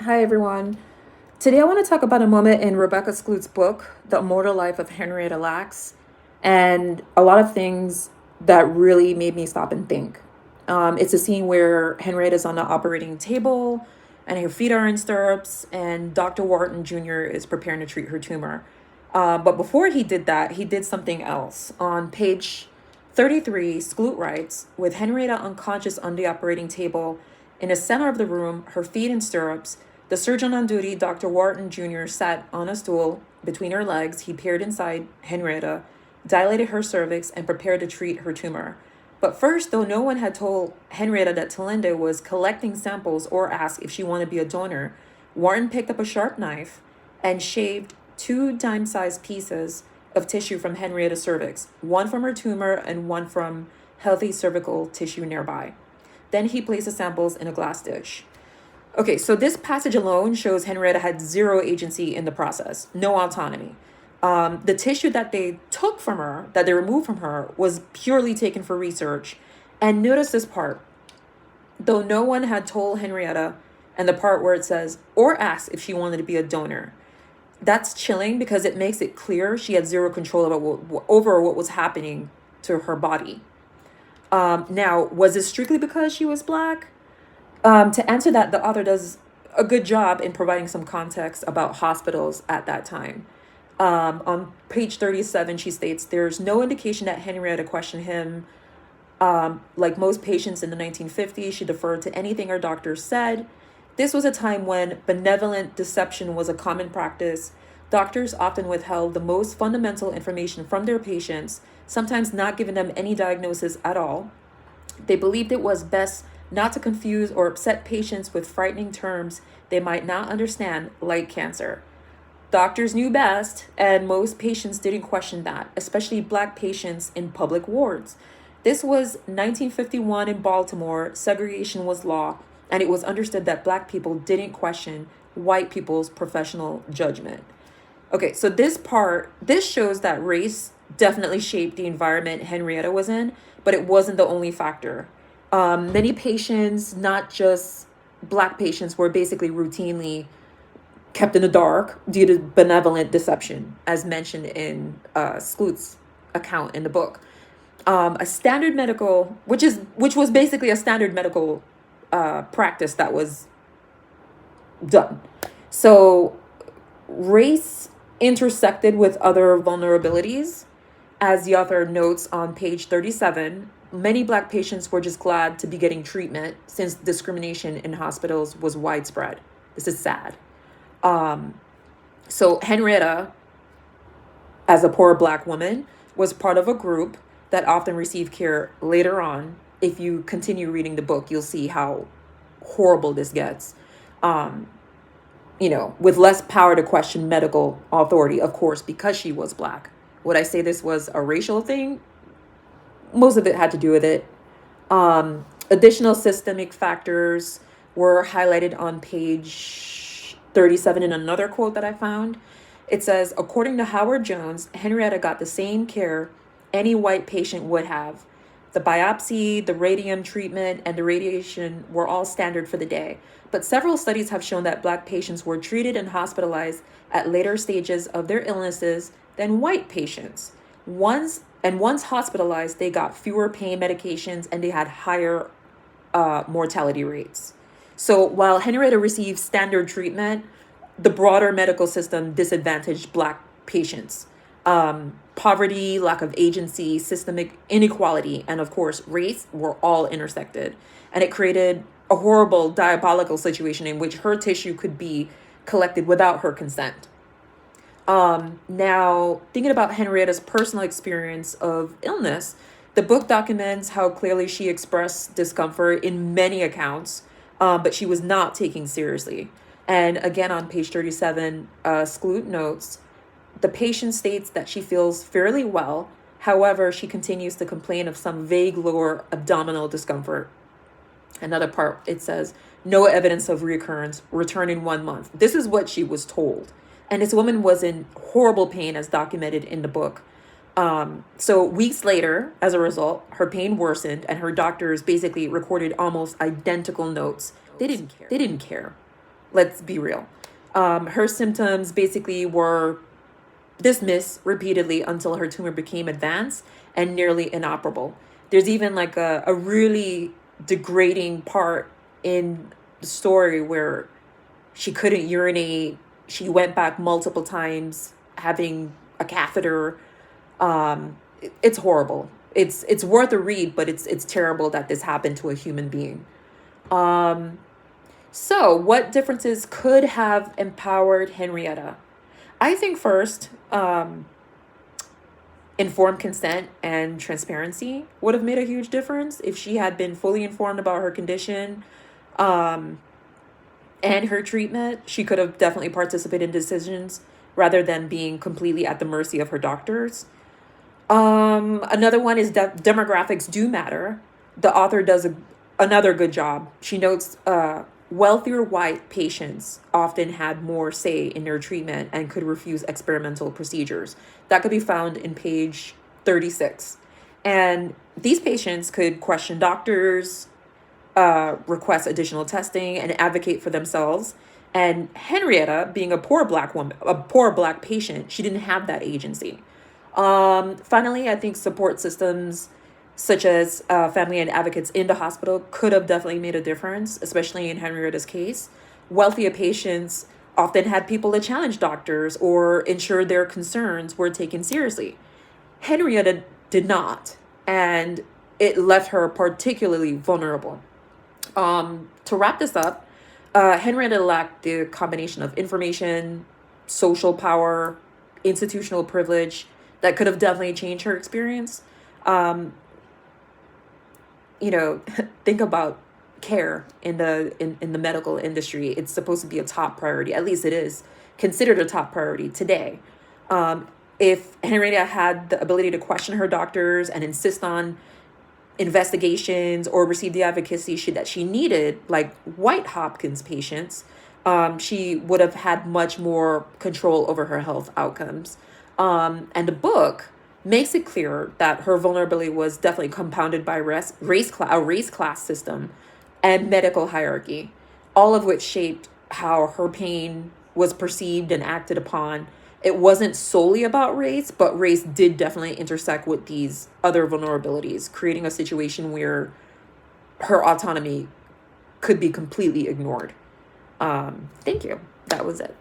Hi, everyone. Today, I want to talk about a moment in Rebecca Skloot's book, The Immortal Life of Henrietta Lacks, and a lot of things that really made me stop and think. It's a scene where Henrietta's on the operating table and her feet are in stirrups, and Dr. Wharton Jr. is preparing to treat her tumor. But before he did that, he did something else. On page 33, Skloot writes, with Henrietta unconscious on the operating table, in the center of the room, her feet in stirrups, the surgeon on duty, Dr. Wharton Jr., sat on a stool between her legs. He peered inside Henrietta, dilated her cervix, and prepared to treat her tumor. But first, though no one had told Henrietta that Talinde was collecting samples or asked if she wanted to be a donor, Wharton picked up a sharp knife and shaved two dime-sized pieces of tissue from Henrietta's cervix, one from her tumor and one from healthy cervical tissue nearby. Then he placed the samples in a glass dish. Okay, so this passage alone shows Henrietta had zero agency in the process, no autonomy. The tissue that they took from her, that they removed from her, was purely taken for research. And notice this part. Though no one had told Henrietta, and the part where it says, or asked if she wanted to be a donor. That's chilling because it makes it clear she had zero control over what was happening to her body. Now, was this strictly because she was black? To answer that, the author does a good job in providing some context about hospitals at that time. On page 37, she states, there's no indication that Henrietta questioned him. Like most patients in the 1950s, she deferred to anything her doctors said. This was a time when benevolent deception was a common practice. Doctors often withheld the most fundamental information from their patients, sometimes not giving them any diagnosis at all. They believed it was best not to confuse or upset patients with frightening terms they might not understand, like cancer. Doctors knew best, and most patients didn't question that, especially black patients in public wards. This was 1951 in Baltimore. Segregation was law, and it was understood that black people didn't question white people's professional judgment. Okay, so this shows that race definitely shaped the environment Henrietta was in, but it wasn't the only factor. Many patients, not just black patients, were basically routinely kept in the dark due to benevolent deception, as mentioned in Skloot's account in the book. A standard medical, which was basically a standard medical practice that was done. So race intersected with other vulnerabilities. As the author notes on page 37, many black patients were just glad to be getting treatment since discrimination in hospitals was widespread. This is sad. So Henrietta, as a poor black woman, was part of a group that often received care later on. If you continue reading the book, you'll see how horrible this gets. Um, with less power to question medical authority, of course, because she was black. Would I say this was a racial thing? Most of it had to do with it. Additional systemic factors were highlighted on page 37 in another quote that I found. It says, according to Howard Jones, Henrietta got the same care any white patient would have. The biopsy, the radium treatment, and the radiation were all standard for the day. But several studies have shown that black patients were treated and hospitalized at later stages of their illnesses than white patients. Once hospitalized, they got fewer pain medications and they had higher mortality rates. So while Henrietta received standard treatment, the broader medical system disadvantaged black patients. Poverty, lack of agency, systemic inequality, and of course, race were all intersected. And it created a horrible, diabolical situation in which her tissue could be collected without her consent. Now, thinking about Henrietta's personal experience of illness, the book documents how clearly she expressed discomfort in many accounts, but she was not taken seriously. And again, on page 37, Skloot notes, the patient states that she feels fairly well. However, she continues to complain of some vague lower abdominal discomfort. Another part, it says, no evidence of recurrence, return in 1 month. This is what she was told. And this woman was in horrible pain as documented in the book. So weeks later, as a result, her pain worsened and her doctors basically recorded almost identical notes. They didn't care. Let's be real. Her symptoms basically were dismissed repeatedly until her tumor became advanced and nearly inoperable. There's even like a really degrading part in the story where she couldn't urinate. She went back multiple times having a catheter. It's horrible. It's worth a read, but it's terrible that this happened to a human being. Um, so, what differences could have empowered Henrietta? I think first, informed consent and transparency would have made a huge difference if she had been fully informed about her condition, um, and her treatment. She could have definitely participated in decisions rather than being completely at the mercy of her doctors. Another one is that demographics do matter. The author does another good job. She notes wealthier white patients often had more say in their treatment and could refuse experimental procedures. That could be found in page 36. And these patients could question doctors, request additional testing, and advocate for themselves. And Henrietta, being a poor black woman, a poor black patient, she didn't have that agency. Finally, I think support systems such as family and advocates in the hospital could have definitely made a difference, especially in Henrietta's case. Wealthier patients often had people to challenge doctors or ensure their concerns were taken seriously. Henrietta did not, and it left her particularly vulnerable. To wrap this up, Henrietta lacked the combination of information, social power, institutional privilege that could have definitely changed her experience. Um, you know, think about care in in the medical industry. It's supposed to be a top priority. At least it is considered a top priority today. Um, if Henrietta had the ability to question her doctors and insist on investigations or receive the advocacy that she needed, like white Hopkins patients, she would have had much more control over her health outcomes. And the book makes it clear that her vulnerability was definitely compounded by a race class system and medical hierarchy, all of which shaped how her pain was perceived and acted upon. It wasn't solely about race, but race did definitely intersect with these other vulnerabilities, creating a situation where her autonomy could be completely ignored. Thank you. That was it.